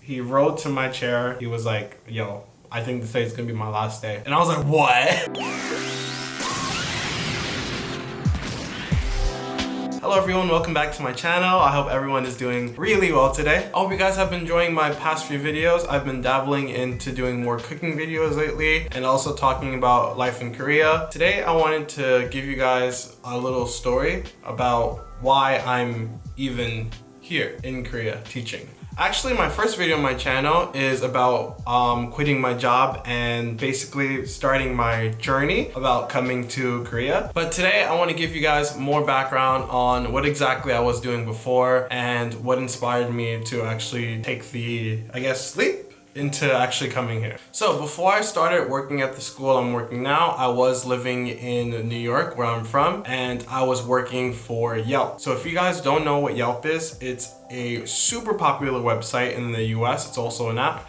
He rode to my chair. He was like, yo, I think today is gonna be my last day. And I was like, what? Hello everyone, welcome back to my channel. I hope everyone is doing really well today. I hope you guys have been enjoying my past few videos. I've been dabbling into doing more cooking videos lately and also talking about life in Korea. Today I wanted to give you guys a little story about why I'm even here in Korea teaching. Actually, my first video on my channel is about quitting my job and basically starting my journey about coming to Korea. But today I want to give you guys more background on what exactly I was doing before and what inspired me to actually take the, I guess, leap into actually coming here. So before I started working at the school I'm working now, I was living in New York, where I'm from, and I was working for Yelp. So if you guys don't know what Yelp is, it's a super popular website in the US. It's also an app.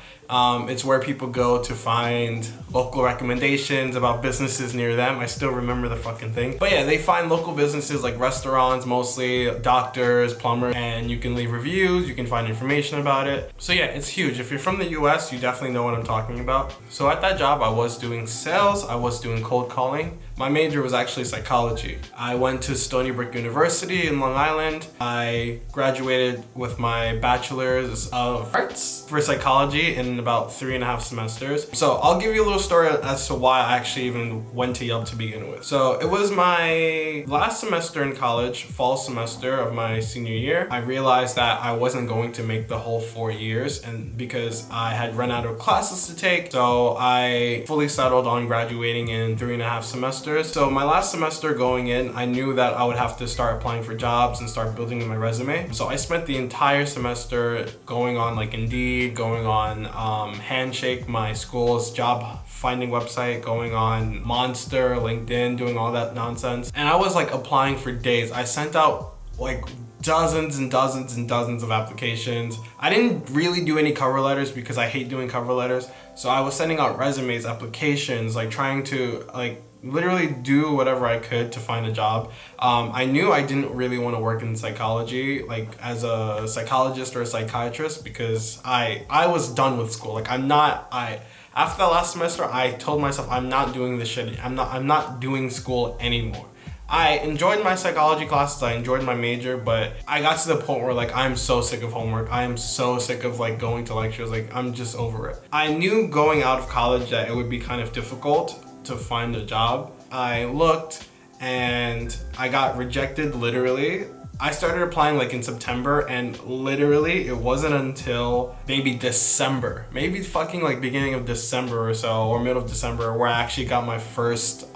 It's where people go to find local recommendations about businesses near them. I still remember the fucking thing. But yeah, they find local businesses like restaurants, mostly doctors, plumbers, and you can leave reviews, you can find information about it. So yeah, it's huge. If you're from the US, you definitely know what I'm talking about. So at that job, I was doing sales, I was doing cold calling. My major was actually psychology. I went to Stony Brook University in Long Island. I graduated with my bachelor's of arts for psychology in about 3.5 semesters. So I'll give you a little story as to why I actually even went to Yelp to begin with. So it was my last semester in college, fall semester of my senior year. I realized that I wasn't going to make the whole 4 years, and because I had run out of classes to take, so I fully settled on graduating in 3.5 semesters. So my last semester going in, I knew that I would have to start applying for jobs and start building my resume. So I spent the entire semester going on like Indeed, going on Handshake, my school's job finding website, going on Monster, LinkedIn, doing all that nonsense. And I was like applying for days. I sent out like dozens and dozens and dozens of applications. I didn't really do any cover letters because I hate doing cover letters. So I was sending out resumes, applications, like trying to like literally do whatever I could to find a job. I knew I didn't really want to work in psychology, like as a psychologist or a psychiatrist, because I was done with school. Like after that last semester, I told myself I'm not doing this shit. I'm not doing school anymore. I enjoyed my psychology classes, I enjoyed my major, but I got to the point where like I'm so sick of homework. I am so sick of like going to lectures, like I'm just over it. I knew going out of college that it would be kind of difficult to find a job. I looked and I got rejected literally. I started applying like in September, and literally it wasn't until maybe December, maybe fucking like beginning of December or so, or middle of December, where I actually got my first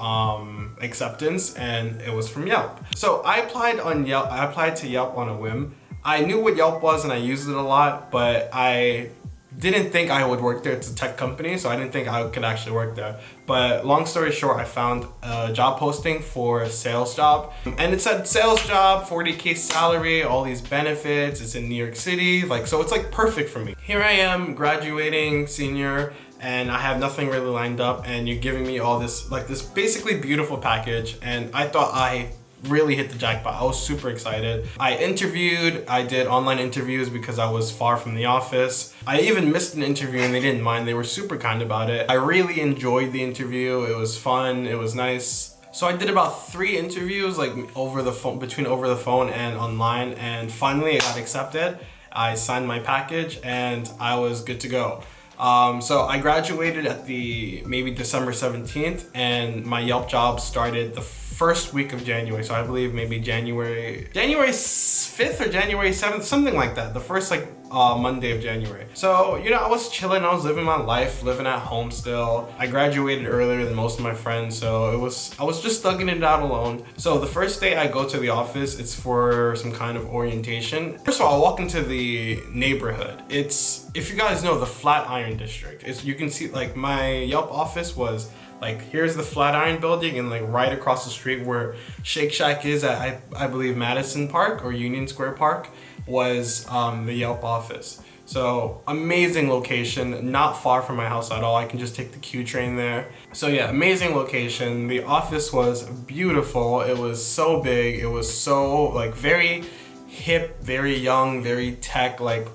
acceptance, and it was from Yelp. So I applied on Yelp. I applied to Yelp on a whim. I knew what Yelp was and I used it a lot, but I didn't think I would work there. It's a tech company, so I didn't think I could actually work there. But long story short, I found a job posting for a sales job, and it said sales job, 40K salary, all these benefits. It's in New York City, like, so it's like perfect for me. Here I am, graduating senior, and I have nothing really lined up, and you're giving me all this, like this basically beautiful package, and I thought I really hit the jackpot. I was super excited. I interviewed, I did online interviews because I was far from the office. I even missed an interview and they didn't mind. They were super kind about it. I really enjoyed the interview. It was fun, it was nice. So I did about 3 interviews, like over the phone, between over the phone and online, and finally I got accepted. I signed my package and I was good to go. So I graduated at maybe December 17th, and my Yelp job started the first week of January. So I believe maybe January 5th or January 7th, something like that. The first like Monday of January. So, you know, I was chilling, I was living my life, living at home still. I graduated earlier than most of my friends, so I was just thugging it out alone. So the first day I go to the office, it's for some kind of orientation. First of all, I walk into the neighborhood. It's, if you guys know, the Flatiron District. You can see like my Yelp office was like, here's the Flatiron building, and like right across the street where Shake Shack is at, I believe, Madison Park or Union Square Park, was the Yelp office. So amazing location, not far from my house at all. I can just take the Q train there. So yeah, amazing location. The office was beautiful. It was so big. It was so like very hip, very young, very tech, like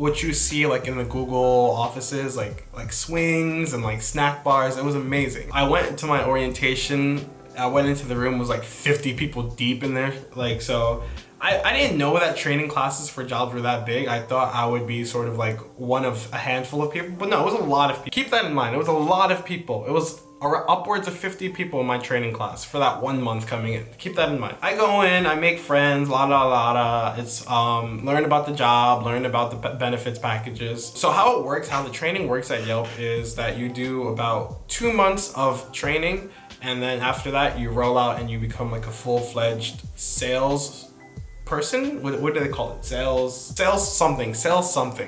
what you see like in the Google offices, like swings and like snack bars. It was amazing. I went to my orientation. I went into the room, was like 50 people deep in there. Like, so I didn't know that training classes for jobs were that big. I thought I would be sort of like one of a handful of people, but no, it was a lot of people. Keep that in mind. It was a lot of people. It was upwards of 50 people in my training class for that 1 month coming in. Keep that in mind. I go in, I make friends, It's learn about the job, learn about the benefits packages. So how it works, how the training works at Yelp is that you do about 2 months of training, and then after that you roll out and you become like a full-fledged sales person. What do they call it? Sales something,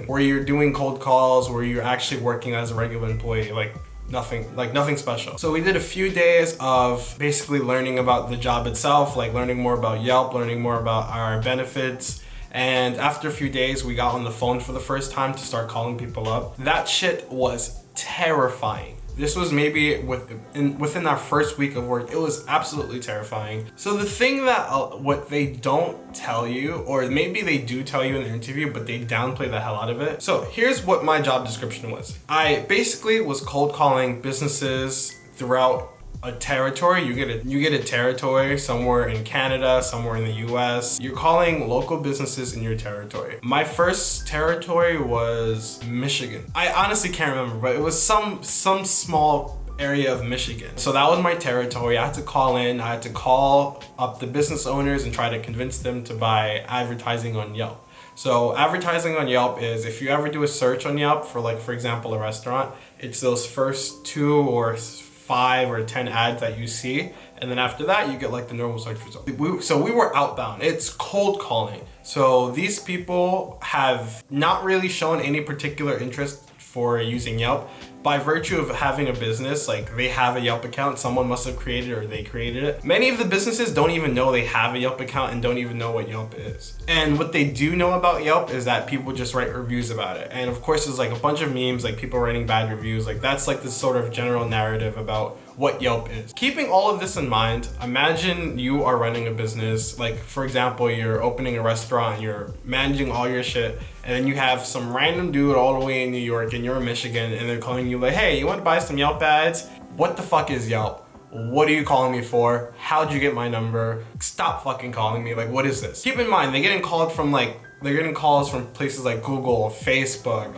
where you're doing cold calls, where you're actually working as a regular employee, like nothing special. So we did a few days of basically learning about the job itself, like learning more about Yelp, learning more about our benefits. And after a few days, we got on the phone for the first time to start calling people up. That shit was terrifying. This was maybe within our first week of work. It was absolutely terrifying. So the thing that what they don't tell you, or maybe they do tell you in the interview, but they downplay the hell out of it. So here's what my job description was. I basically was cold calling businesses throughout a territory. You get a territory somewhere in Canada, somewhere in the US. You're calling local businesses in your territory. My first territory was Michigan. I honestly can't remember, but it was some small area of Michigan. So that was my territory. I had to call in, I had to call up the business owners and try to convince them to buy advertising on Yelp. So advertising on Yelp is, if you ever do a search on Yelp for, like, for example, a restaurant, it's those first 2 or 5 or 10 ads that you see, and then after that you get like the normal search result. So we were outbound. It's cold calling. So these people have not really shown any particular interest for using Yelp. By virtue of having a business, like they have a Yelp account, someone must have created it or they created it. Many of the businesses don't even know they have a Yelp account and don't even know what Yelp is. And what they do know about Yelp is that people just write reviews about it. And of course there's like a bunch of memes, like people writing bad reviews. Like that's like this sort of general narrative about what Yelp is. Keeping all of this in mind, imagine you are running a business. Like, for example, you're opening a restaurant, you're managing all your shit, and then you have some random dude all the way in New York and you're in Michigan and they're calling you like, hey, you want to buy some Yelp ads? What the fuck is Yelp? What are you calling me for? How'd you get my number? Stop fucking calling me. Like, what is this? Keep in mind, they're getting calls from places like Google, Facebook,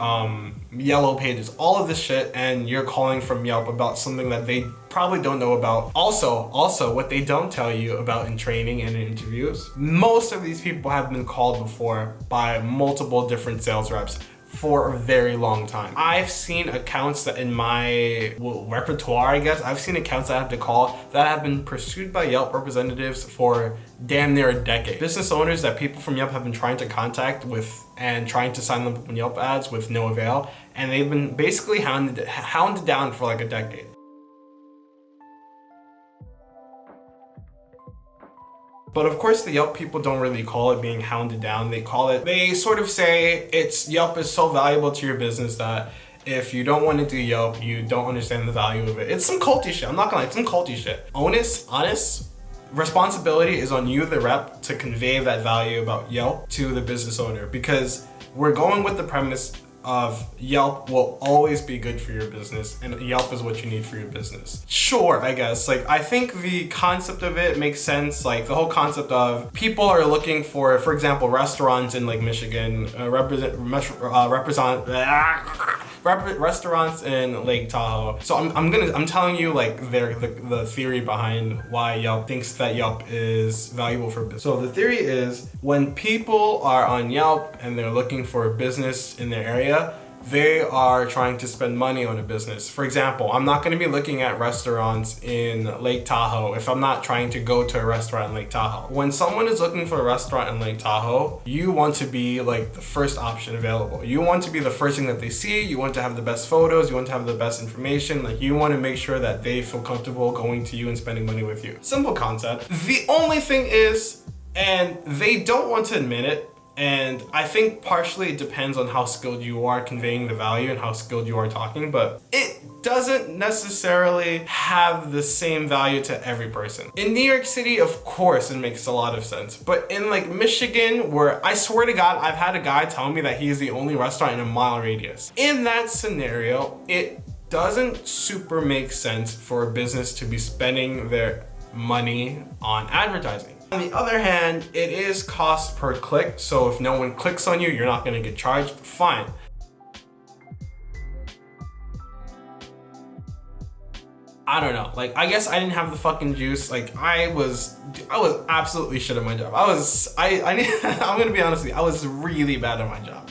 Yellow Pages, all of this shit, and you're calling from Yelp about something that they probably don't know about. Also, what they don't tell you about in training and in interviews, most of these people have been called before by multiple different sales reps for a very long time. I've seen accounts that in my repertoire, I guess, I've seen accounts that I have to call that have been pursued by Yelp representatives for damn near a decade. Business owners that people from Yelp have been trying to contact with and trying to sign them up on Yelp ads with no avail, and they've been basically hounded down for like a decade. But of course the Yelp people don't really call it being hounded down. They sort of say Yelp is so valuable to your business that if you don't want to do Yelp, you don't understand the value of it. It's some culty shit. I'm not gonna lie, it's some culty shit. Honest responsibility is on you, the rep, to convey that value about Yelp to the business owner, because we're going with the premise of Yelp will always be good for your business and Yelp is what you need for your business. Sure, I guess. Like, I think the concept of it makes sense. Like the whole concept of people are looking for example, restaurants in like Michigan, restaurants in Lake Tahoe. So I'm telling you like the theory behind why Yelp thinks that Yelp is valuable for business. So the theory is when people are on Yelp and they're looking for a business in their area, they are trying to spend money on a business. For example, I'm not going to be looking at restaurants in Lake Tahoe if I'm not trying to go to a restaurant in Lake Tahoe. When someone is looking for a restaurant in Lake Tahoe, you want to be like the first option available. You want to be the first thing that they see. You want to have the best photos. You want to have the best information. Like, you want to make sure that they feel comfortable going to you and spending money with you. Simple concept. The only thing is, and they don't want to admit it, and I think partially it depends on how skilled you are conveying the value and how skilled you are talking, but it doesn't necessarily have the same value to every person. In New York City, of course, it makes a lot of sense. But in like Michigan, where I swear to God, I've had a guy tell me that he's the only restaurant in a mile radius. In that scenario, it doesn't super make sense for a business to be spending their money on advertising. On the other hand, it is cost per click. So if no one clicks on you, you're not gonna get charged, fine. I don't know, like, I guess I didn't have the fucking juice. Like, I was absolutely shit at my job. I'm gonna be honest with you, I was really bad at my job.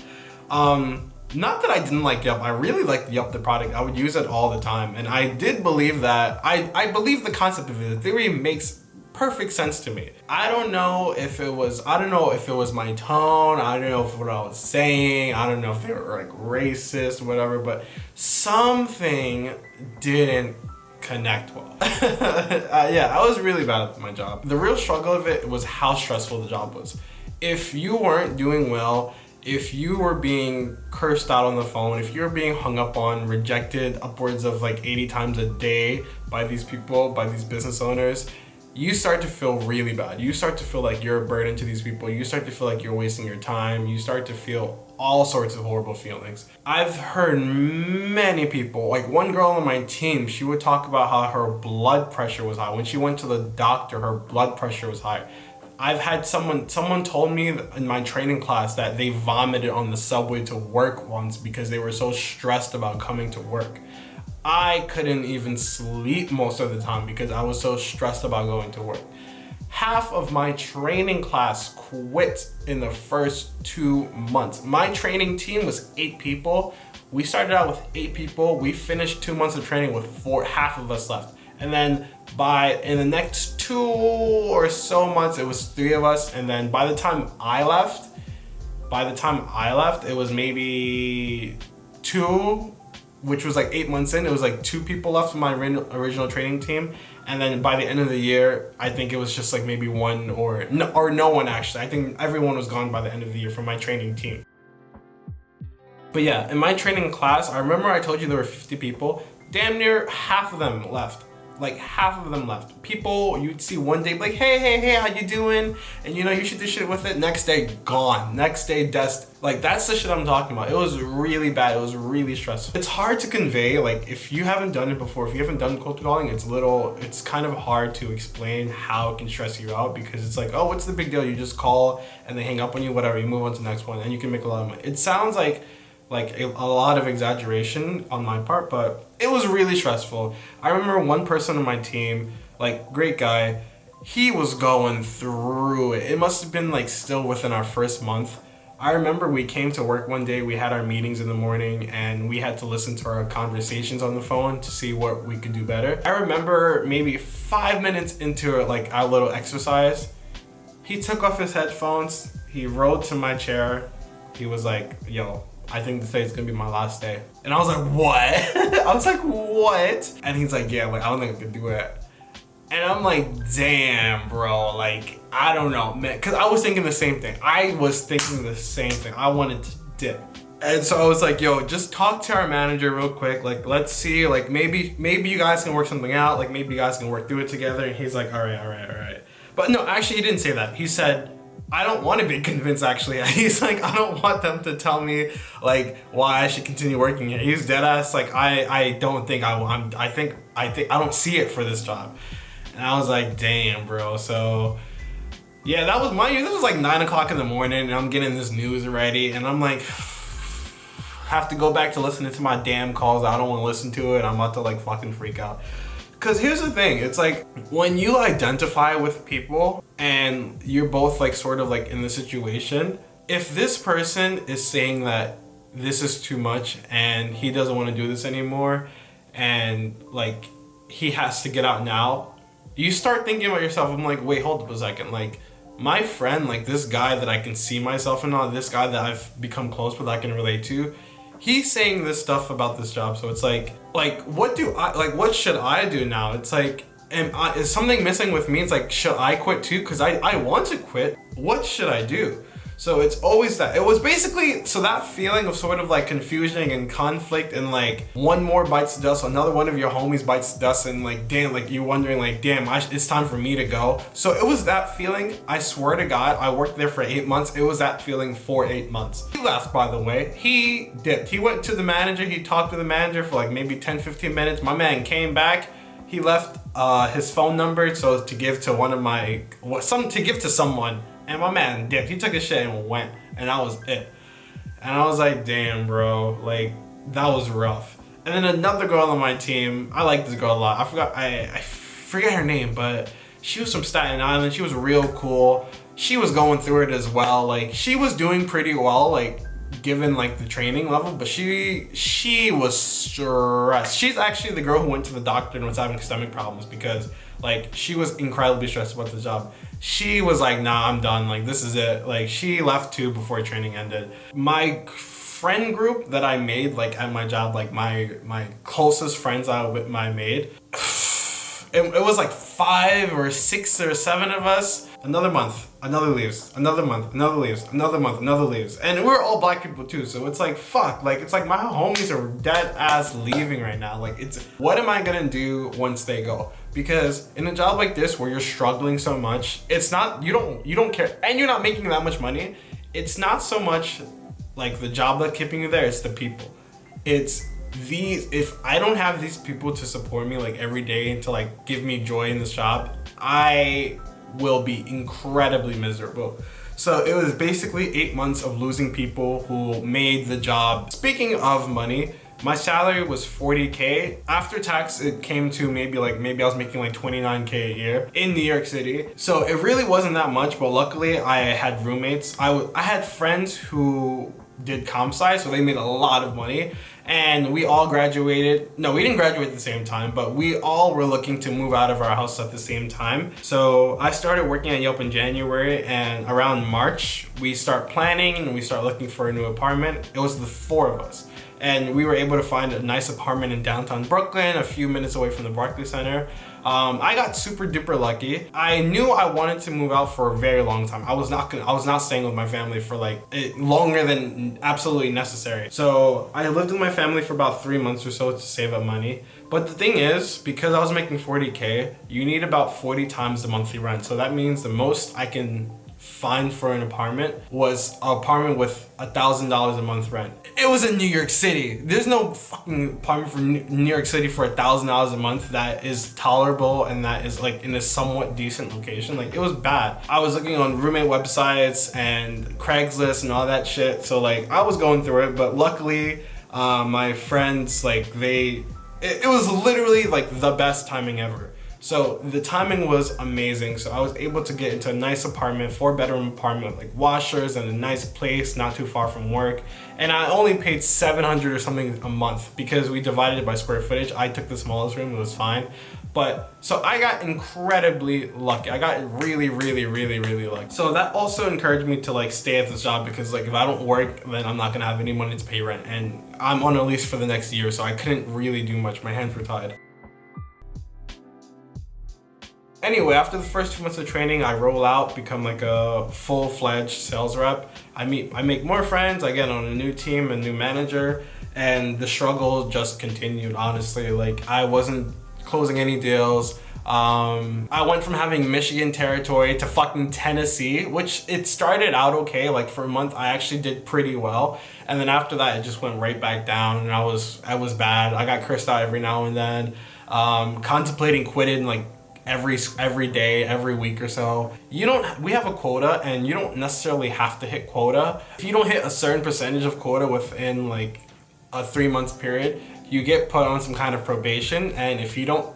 Not that I didn't like Yelp, I really liked Yelp, the product. I would use it all the time. And I did believe that, I believe the concept of it. The theory makes perfect sense to me. I don't know if it was my tone, I don't know if what I was saying, I don't know if they were like racist or whatever, but something didn't connect well. Yeah, I was really bad at my job. The real struggle of it was how stressful the job was. If you weren't doing well, if you were being cursed out on the phone, if you were being hung up on, rejected upwards of like 80 times a day by these people, by these business owners, you start to feel really bad. You start to feel like you're a burden to these people. You start to feel like you're wasting your time. You start to feel all sorts of horrible feelings. I've heard many people, like one girl on my team, she would talk about how her blood pressure was high. When she went to the doctor, her blood pressure was high. I've had someone told me in my training class that they vomited on the subway to work once because they were so stressed about coming to work. I couldn't even sleep most of the time because I was so stressed about going to work. Half of my training class quit in the first 2 months. My training team was 8 people. We started out with 8 people. We finished 2 months of training with half of us left. And then in the next 2 or so months, it was 3 of us. And then by the time I left, it was maybe 2, which was like 8 months in. It was like 2 people left from my original training team. And then by the end of the year, I think it was just like maybe 1 or no one actually. I think everyone was gone by the end of the year from my training team. But yeah, in my training class, I remember I told you there were 50 people. Damn near half of them left. Like half of them left. People you'd see one day like, hey, how you doing? And you know, you should do shit with it. Next day, gone. Next day, desk. Like that's the shit I'm talking about. It was really bad. It was really stressful. It's hard to convey. Like if you haven't done it before, if you haven't done cold calling, it's kind of hard to explain how it can stress you out because it's like, oh, what's the big deal? You just call and they hang up on you, whatever. You move on to the next one and you can make a lot of money. It sounds like a lot of exaggeration on my part, but it was really stressful. I remember one person on my team, like great guy, he was going through it. It must have been like still within our first month. I remember we came to work one day, we had our meetings in the morning and we had to listen to our conversations on the phone to see what we could do better. I remember maybe 5 minutes into like our little exercise, he took off his headphones, he rode to my chair, he was like, yo, I think today's gonna be my last day. And I was like, what? I was like, what? And he's like, yeah, like, I don't think I can do it. And I'm like, damn, bro, like, I don't know, man. Cause I was thinking the same thing. I wanted to dip. And so I was like, yo, just talk to our manager real quick. Like, let's see, like, maybe you guys can work something out. Like, maybe you guys can work through it together. And he's like, all right. But no, actually, he didn't say that. He said, I don't want to be convinced, actually. He's like, I don't want them to tell me like why I should continue working here. He's dead ass. Like, I don't think I will. I think I don't see it for this job. And I was like, damn, bro. So yeah, that was this was like 9 o'clock in the morning and I'm getting this news already. And I'm like, have to go back to listening to my damn calls. I don't want to listen to it. I'm about to like fucking freak out. Because here's the thing, it's like when you identify with people and you're both like sort of like in the situation, if this person is saying that this is too much and he doesn't want to do this anymore and like he has to get out now, you start thinking about yourself. I'm like, wait, hold up a second. Like my friend, like this guy that I can see myself in, this guy that I've become close with, I can relate to, he's saying this stuff about this job. So it's like what should I do now? It's like, is something missing with me? It's like, should I quit too? Because I want to quit. What should I do? So it's always that. It was basically, so that feeling of sort of like confusion and conflict, and like one more bites the dust, another one of your homies bites the dust, and like damn, like you're wondering like damn, it's time for me to go. So it was that feeling. I swear to God, I worked there for 8 months. It was that feeling for 8 months. He left, by the way. He dipped. He went to the manager. He talked to the manager for like maybe 10-15 minutes. My man came back. He left his phone number so to give to one of my to give to someone. And my man dipped. He took his shit and went, and that was it. And I was like, damn, bro, like that was rough. And then another girl on my team, I like this girl a lot. I forget her name, but she was from Staten Island. She was real cool. She was going through it as well. Like she was doing pretty well, like given like the training level, but she was stressed. She's actually the girl who went to the doctor and was having stomach problems because like she was incredibly stressed about the job. She was like, nah, I'm done. Like, this is it. Like, she left too before training ended. My friend group that I made, like, at my job, like, my closest friends I made, it was like 5 or 6 or 7 of us. Another month, another leaves, another month, another leaves, another month, another leaves. And we're all black people too, so it's like, fuck. Like, it's like my homies are dead ass leaving right now. Like, it's, what am I gonna do once they go? Because in a job like this where you're struggling so much, it's not, you don't care, and you're not making that much money. It's not so much like the job that's keeping you there, it's the people. It's these, if I don't have these people to support me like every day and to like give me joy in this job, I will be incredibly miserable. So it was basically 8 months of losing people who made the job. Speaking of money, my salary was 40K. After tax, it came to maybe I was making like 29K a year in New York City. So it really wasn't that much, but luckily I had roommates. I had friends who did comp sci, so they made a lot of money. And we all graduated. No, we didn't graduate at the same time, but we all were looking to move out of our house at the same time. So I started working at Yelp in January, and around March, we start planning and we start looking for a new apartment. It was the 4 of us. And we were able to find a nice apartment in downtown Brooklyn, a few minutes away from the Barclays Center. I got super duper lucky. I knew I wanted to move out for a very long time. I was not staying with my family for like longer than absolutely necessary. So I lived with my family for about 3 months or so to save up money. But the thing is, because I was making 40K, you need about 40 times the monthly rent. So that means the most I can find for an apartment was an apartment with $1,000 a month rent. It was in New York City. There's no fucking apartment for New York City for $1,000 a month that is tolerable and that is like in a somewhat decent location. Like, it was bad. I was looking on roommate websites and Craigslist and all that shit. So like I was going through it, but luckily my friends, like it was literally like the best timing ever. So the timing was amazing. So I was able to get into a nice apartment, 4-bedroom apartment, like washers and a nice place not too far from work. And I only paid $700 or something a month because we divided it by square footage. I took the smallest room, it was fine. But so I got incredibly lucky. I got really, really, really, really lucky. So that also encouraged me to like stay at this job because like if I don't work, then I'm not gonna have any money to pay rent. And I'm on a lease for the next year, so I couldn't really do much. My hands were tied. Anyway, after the first 2 months of training, I roll out, become like a full-fledged sales rep. I make more friends, I get on a new team, a new manager, and the struggle just continued, honestly. Like, I wasn't closing any deals. I went from having Michigan territory to fucking Tennessee, which it started out okay. Like for a month, I actually did pretty well. And then after that, it just went right back down and I was bad. I got cursed out every now and then. Contemplating quitting like every day, every week or so. We have a quota and you don't necessarily have to hit quota. If you don't hit a certain percentage of quota within like a 3 month period, you get put on some kind of probation. And if you don't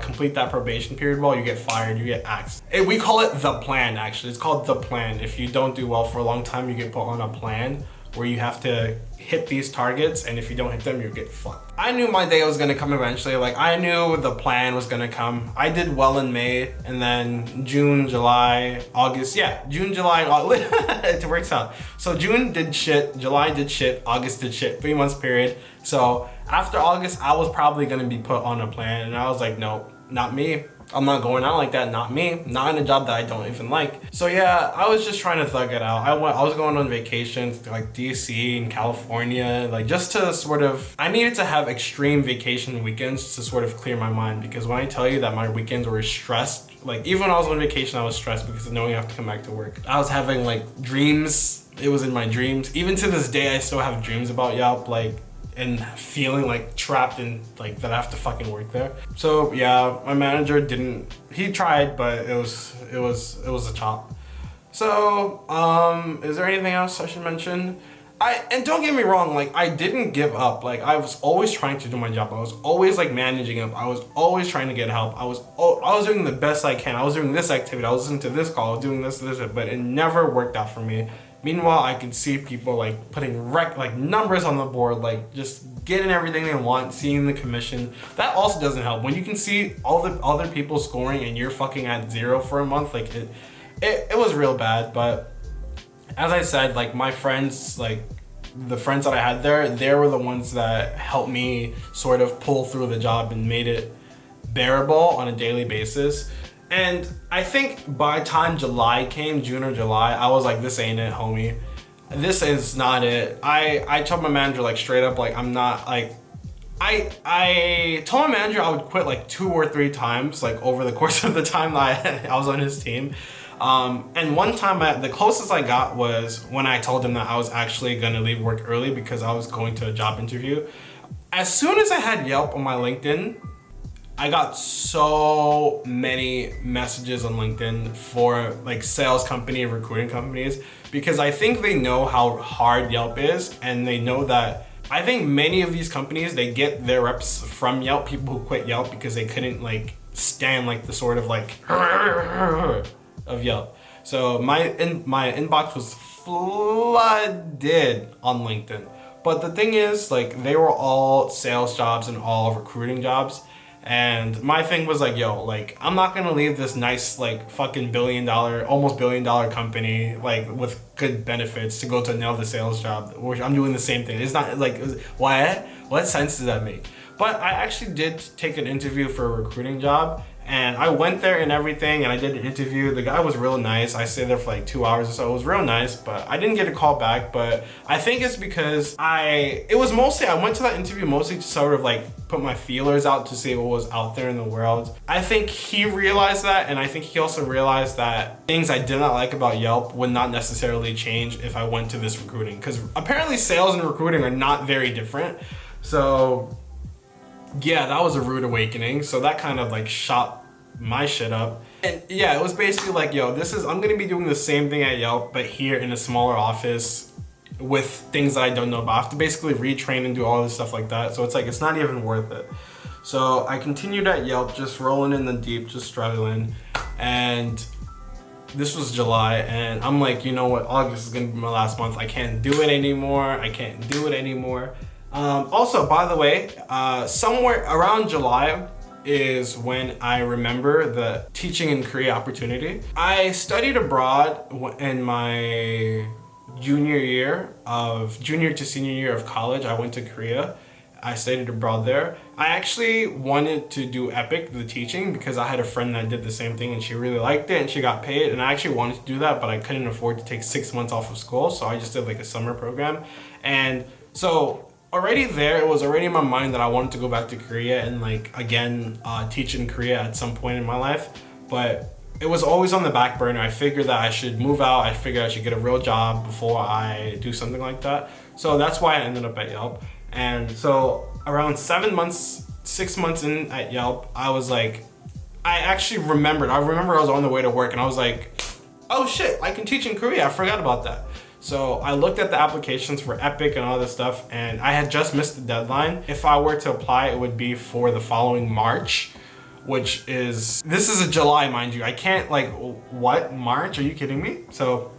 complete that probation period well, you get fired, you get axed. We call it the plan, actually. It's called the plan. If you don't do well for a long time, you get put on a plan where you have to hit these targets, and if you don't hit them, you get fucked. I knew my day was gonna come eventually. Like, I knew the plan was gonna come. I did well in May, and then June, July, August. Yeah, June, July, and August. It works out. So June did shit, July did shit, August did shit, 3 months period. So after August, I was probably gonna be put on a plan, and I was like, nope, not me. I'm not going out like that, not me, not in a job that I don't even like. So yeah, I was just trying to thug it out. I was going on vacations to like DC and California, like just to sort of, I needed to have extreme vacation weekends to sort of clear my mind, because when I tell you that my weekends were stressed, like even when I was on vacation, I was stressed because of knowing I have to come back to work. I was having like dreams, it was in my dreams. Even to this day, I still have dreams about Yelp, like, and feeling like trapped in like that I have to fucking work there. So yeah, my manager he tried, but it was a chop. So is there anything else I should mention? And don't get me wrong, like I didn't give up. Like I was always trying to do my job. I was always like managing it. I was always trying to get help. I was doing the best I can. I was doing this activity. I was listening to this call. I was doing this, but it never worked out for me. Meanwhile, I could see people like putting like numbers on the board, like just getting everything they want, seeing the commission. That also doesn't help. When you can see all the other people scoring and you're fucking at zero for a month, like it was real bad. But as I said, like my friends, like the friends that I had there, they were the ones that helped me sort of pull through the job and made it bearable on a daily basis. And I think by the time July came, June or July, I was like, this ain't it, homie. This is not it. I told my manager like straight up, like I'm not like, I told my manager I would quit like 2 or 3 times, like over the course of the time that I was on his team. And one time the closest I got was when I told him that I was actually gonna leave work early because I was going to a job interview. As soon as I had Yelp on my LinkedIn, I got so many messages on LinkedIn for like sales company, recruiting companies, because I think they know how hard Yelp is, and they know that I think many of these companies, they get their reps from Yelp, people who quit Yelp because they couldn't like stand like the sort of like of Yelp. So my inbox was flooded on LinkedIn. But the thing is, like they were all sales jobs and all recruiting jobs. And my thing was like, yo, like, I'm not gonna leave this nice, like, fucking almost billion dollar company, like, with good benefits to go to another sales job, which I'm doing the same thing. It's not, like, what sense does that make? But I actually did take an interview for a recruiting job, and I went there and everything, and I did an interview. The guy was real nice. I stayed there for like 2 hours or so. It was real nice, but I didn't get a call back. But I think it's because I went to that interview mostly to sort of like put my feelers out to see what was out there in the world. I think he realized that, and I think he also realized that things I did not like about Yelp would not necessarily change if I went to this recruiting, because apparently sales and recruiting are not very different. So yeah, that was a rude awakening. So that kind of like shot my shit up. And yeah, it was basically like, yo, I'm gonna be doing the same thing at Yelp, but here in a smaller office with things that I don't know about. I have to basically retrain and do all this stuff like that. So it's like, it's not even worth it. So I continued at Yelp, just rolling in the deep, just struggling. And this was July, and I'm like, you know what, August is gonna be my last month. I can't do it anymore. Also, by the way, somewhere around July is when I remember the teaching in Korea opportunity. I studied abroad in my junior to senior year of college. I went to Korea. I studied abroad there. I actually wanted to do EPIC, the teaching, because I had a friend that did the same thing and she really liked it and she got paid, and I actually wanted to do that, but I couldn't afford to take 6 months off of school, so I just did like a summer program. And so already there, it was already in my mind that I wanted to go back to Korea and like again teach in Korea at some point in my life, but it was always on the back burner. I figured that I should move out. I figured I should get a real job before I do something like that. So that's why I ended up at Yelp. And so around 6 months in at Yelp, I was like, I remember I was on the way to work and I was like, oh shit, I can teach in Korea. I forgot about that. So I looked at the applications for EPIC and all this stuff, and I had just missed the deadline. If I were to apply, it would be for the following March, this is a July, mind you. I can't, like, what, March? Are you kidding me? So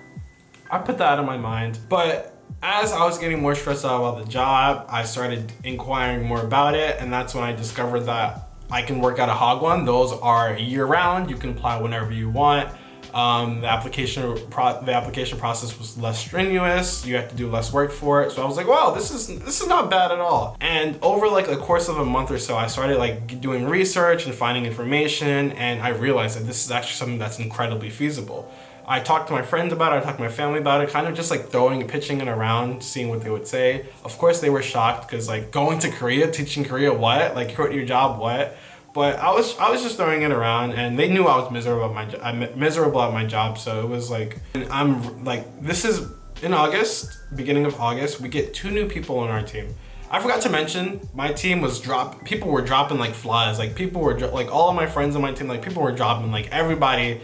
I put that out of my mind. But as I was getting more stressed out about the job, I started inquiring more about it, and that's when I discovered that I can work at a Hagwon. Those are year round. You can apply whenever you want. The application process was less strenuous. You have to do less work for it. So I was like, wow, this is not bad at all. And over like the course of a month or so, I started like doing research and finding information, and I realized that this is actually something that's incredibly feasible. I talked to my friends about it, I talked to my family about it, kind of just like pitching it around, seeing what they would say. Of course they were shocked, because like going to Korea, teaching Korea what? Like quit your job what? But I was just throwing it around, and they knew I was miserable at my job. So it was like, I'm like, this is in August, beginning of August, we get 2 new people on our team. I forgot to mention, my team was people were dropping like flies. Like people were like all of my friends on my team, like people were dropping, like everybody.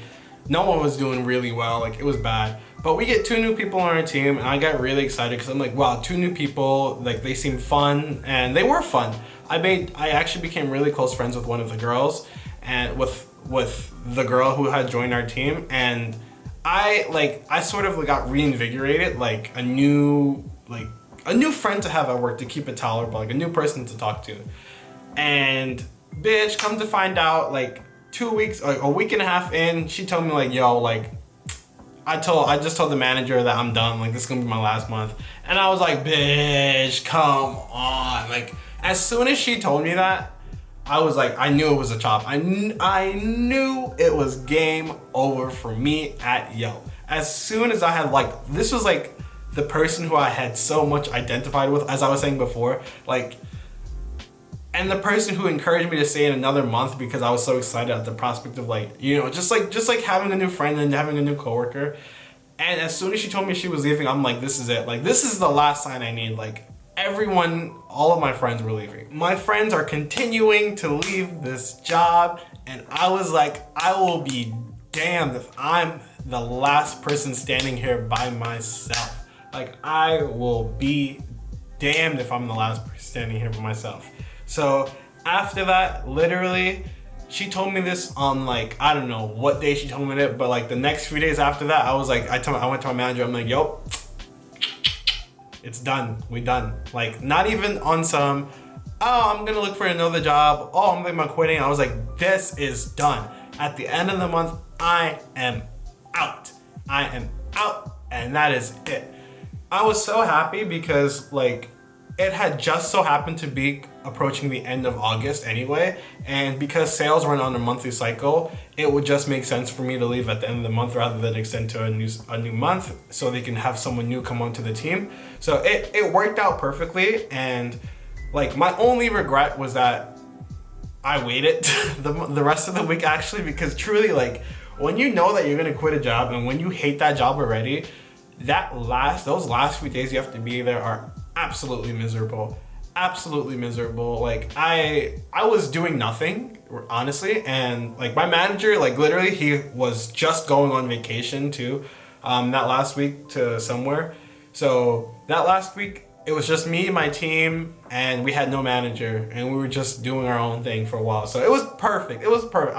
No one was doing really well, like it was bad. But we get 2 new people on our team, and I got really excited because I'm like, wow, 2 new people, like they seem fun, and they were fun. I actually became really close friends with one of the girls, and with the girl who had joined our team, and I sort of got reinvigorated, like a new friend to have at work to keep it tolerable, like a new person to talk to. And bitch, come to find out, like 2 weeks, like a week and a half in, she told me like, yo, like I just told the manager that I'm done, like this is gonna be my last month. And I was like, bitch, come on. Like as soon as she told me that, I was like, I knew it was a chop. I knew it was game over for me at Yelp. As soon as I had this was like the person who I had so much identified with, as I was saying before, like, and the person who encouraged me to stay in another month because I was so excited at the prospect of like, you know, just like having a new friend and having a new coworker. And as soon as she told me she was leaving, I'm like, this is it. Like, this is the last sign I need. Like, all of my friends were leaving. My friends are continuing to leave this job, and I was like, I will be damned if I'm the last person standing here by myself. Like, I will be damned if I'm the last person standing here by myself. So after that, literally, she told me this on like, I don't know what day she told me it, but like the next few days after that, I was like, I went to my manager, I'm like, yo, it's done, we done. Like, not even on some, oh, I'm gonna look for another job, oh, I'm thinking about quitting. I was like, this is done. At the end of the month, I am out. I am out, and that is it. I was so happy because like, it had just so happened to be approaching the end of August anyway, and because sales run on a monthly cycle, it would just make sense for me to leave at the end of the month rather than extend to a new month, so they can have someone new come onto the team. So it worked out perfectly, and like my only regret was that I waited the rest of the week actually, because truly, like, when you know that you're gonna quit a job and when you hate that job already, those last few days you have to be there are absolutely miserable. Like I was doing nothing, honestly, and like my manager, like literally he was just going on vacation too, that last week to somewhere. So that last week it was just me, my team, and we had no manager, and we were just doing our own thing for a while. So it was perfect. I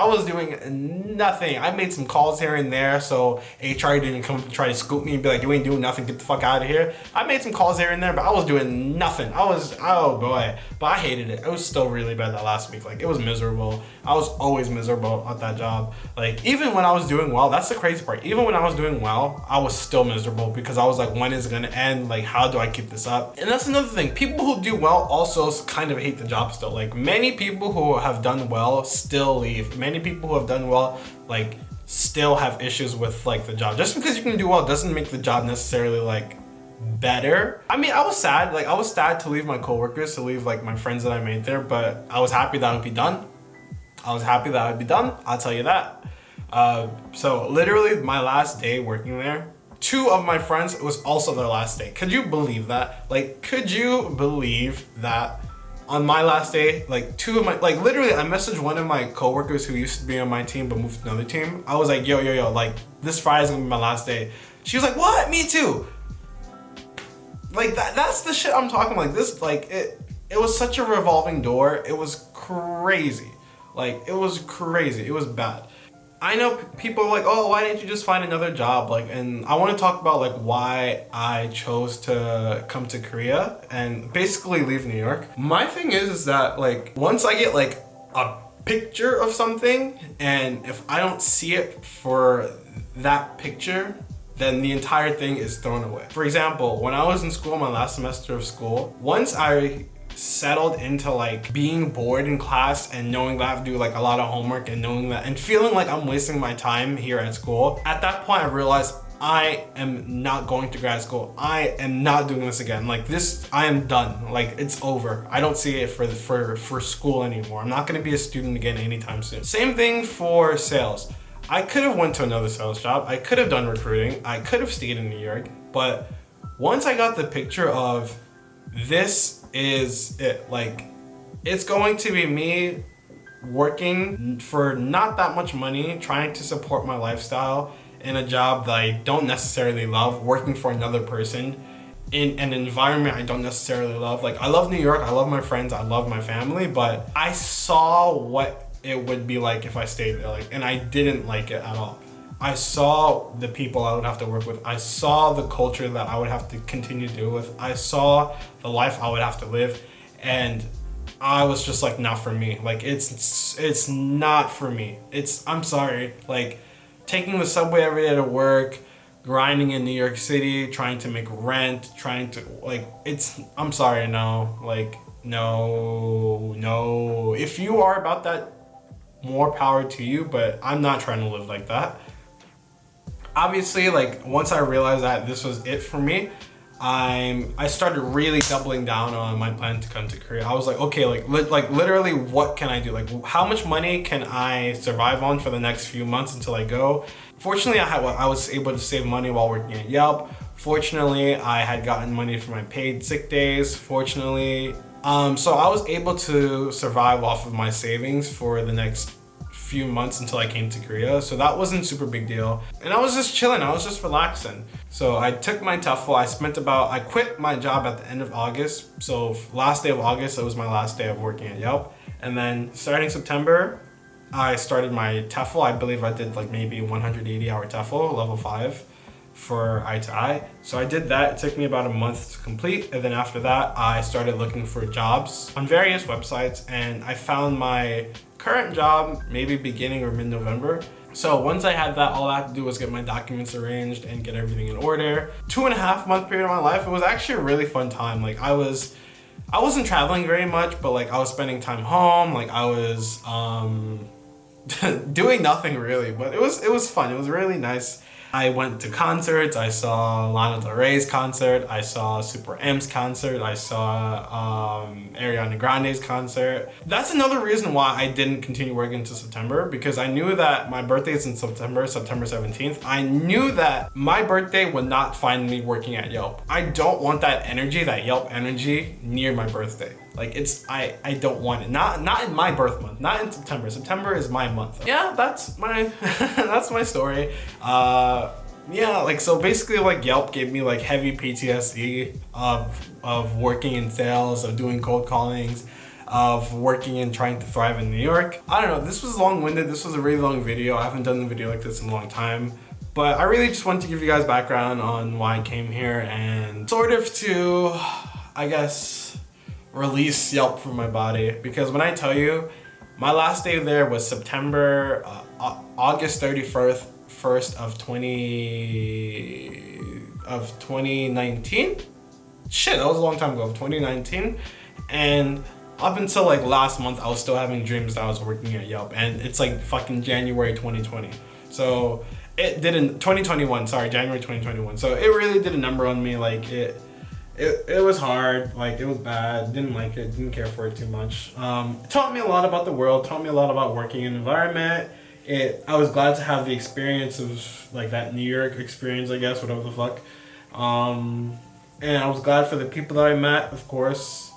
was doing nothing. I made some calls here and there, so HR didn't come try to scoop me and be like, you ain't doing nothing, get the fuck out of here. I made some calls here and there, but I was doing nothing. Oh boy. But I hated it. It was still really bad that last week. Like, it was miserable. I was always miserable at that job. Like, even when I was doing well, that's the crazy part. Even when I was doing well, I was still miserable because I was like, when is it gonna end? Like, how do I keep this up? And that's another thing. People who do well also kind of hate the job still. Like, many people who have done well still leave. Many people who have done well, like, still have issues with like the job. Just because you can do well doesn't make the job necessarily like better. I mean, I was sad. Like, I was sad to leave my coworkers, to leave like my friends that I made there, but I was happy that I would be done. I'll tell you that. So literally my last day working there, 2 of my friends, it was also their last day. Could you believe that? Like, could you believe that on my last day, like 2 of my, like literally I messaged one of my coworkers who used to be on my team but moved to another team. I was like, yo, like, this Friday's gonna be my last day. She was like, what? Me too. Like, that's the shit I'm talking like this. Like, it was such a revolving door. It was crazy. Like, it was crazy. It was bad. I know people are like, oh, why didn't you just find another job? Like, and I want to talk about like why I chose to come to Korea and basically leave New York. My thing is that like, once I get like a picture of something, and if I don't see it for that picture, then the entire thing is thrown away. For example, when I was in school, my last semester of school, once I settled into like being bored in class and knowing that I have to do like a lot of homework and knowing that and feeling like I'm wasting my time here at school, at that point I realized I am not going to grad school. I am not doing this again. Like this, I am done. Like it's over. I don't see it for school anymore. I'm not going to be a student again anytime soon. Same thing for sales. I could have went to another sales job. I could have done recruiting. I could have stayed in New York. But once I got the picture of this is it, like it's going to be me working for not that much money, trying to support my lifestyle in a job that I don't necessarily love, working for another person in an environment I don't necessarily love. Like I love New York, I love my friends, I love my family, but I saw what it would be like if I stayed there, like, and I didn't like it at all. I saw the people I would have to work with. I saw the culture that I would have to continue to deal with. I saw the life I would have to live, and I was just like, not for me. Like it's not for me. I'm sorry. Like taking the subway every day to work, grinding in New York City, trying to make rent, trying to like, I'm sorry, no. Like no. If you are about that, more power to you, but I'm not trying to live like that. Obviously, like once I realized that this was it for me, I started really doubling down on my plan to come to Korea. I was like, okay, like literally, what can I do? Like, how much money can I survive on for the next few months until I go? Fortunately, I was able to save money while working at Yelp. Fortunately, I had gotten money for my paid sick days. Fortunately, so I was able to survive off of my savings for the next few months until I came to Korea. So that wasn't super big deal. And I was just chilling, I was just relaxing. So I took my TOEFL, I quit my job at the end of August. So last day of August, it was my last day of working at Yelp. And then starting September, I started my TOEFL. I believe I did like maybe 180 hour TOEFL, level 5. For eye to eye. So I did that. It took me about a month to complete, and then after that I started looking for jobs on various websites, and I found my current job maybe beginning or mid-November. So once I had that, all I had to do was get my documents arranged and get everything in order. 2.5 month period of my life, it was actually a really fun time. Like I wasn't traveling very much, but like I was spending time home. Like I was doing nothing really, but it was fun. It was really nice. I went to concerts. I saw Lana Del Rey's concert. I saw Super M's concert. I saw Ariana Grande's concert. That's another reason why I didn't continue working until September, because I knew that my birthday is in September 17th. I knew that my birthday would not find me working at Yelp. I don't want that energy, that Yelp energy, near my birthday. Like I don't want it. Not in my birth month. Not in September. September is my month. Yeah, that's my that's my story. Yeah, like so basically like Yelp gave me like heavy PTSD of working in sales, of doing cold callings, of working and trying to thrive in New York. I don't know, this was long-winded. This was a really long video. I haven't done a video like this in a long time. But I really just wanted to give you guys background on why I came here and sort of to, I guess, release Yelp from my body. Because when I tell you, my last day there was August 31st of 2019. Shit, that was a long time ago, of 2019. And up until like last month, I was still having dreams that I was working at Yelp, and it's like fucking January 2020. So it didn't, 2021, sorry, January 2021. So it really did a number on me. Like it was hard, like it was bad, didn't like it, didn't care for it too much. It taught me a lot about the world, taught me a lot about working in an environment. I was glad to have the experience of like that New York experience, I guess, whatever the fuck. And I was glad for the people that I met, of course,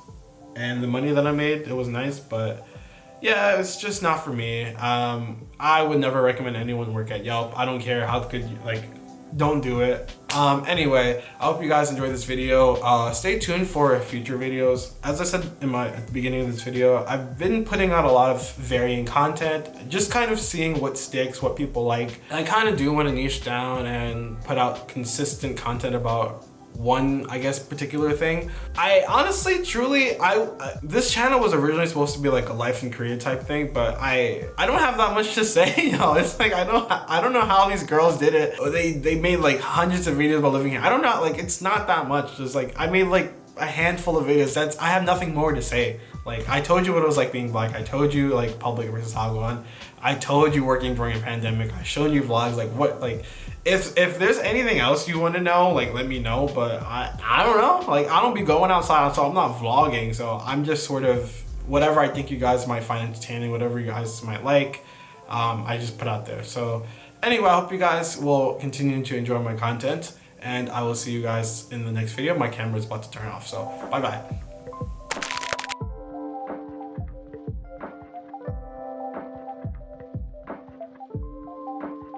and the money that I made. It was nice, but yeah, it's just not for me. I would never recommend anyone work at Yelp. I don't care how good you, like, don't do it. Anyway, I hope you guys enjoyed this video. Stay tuned for future videos. As I said at the beginning of this video, I've been putting out a lot of varying content, just kind of seeing what sticks, what people like. I kind of do want to niche down and put out consistent content about one, I guess, particular thing. I honestly, truly, this channel was originally supposed to be like a life and career type thing, but I don't have that much to say. It's like I don't know how these girls did it. They made like hundreds of videos about living here. I don't know, like it's not that much. Just like I made like a handful of videos. I have nothing more to say. Like I told you what it was like being black. I told you like public versus Hangeul. I told you working during a pandemic. I showed you vlogs. Like what, like if there's anything else you want to know, like let me know. But I don't know. Like I don't be going outside, so I'm not vlogging. So I'm just sort of whatever I think you guys might find entertaining, whatever you guys might like. I just put out there. So anyway, I hope you guys will continue to enjoy my content, and I will see you guys in the next video. My camera is about to turn off, so bye bye.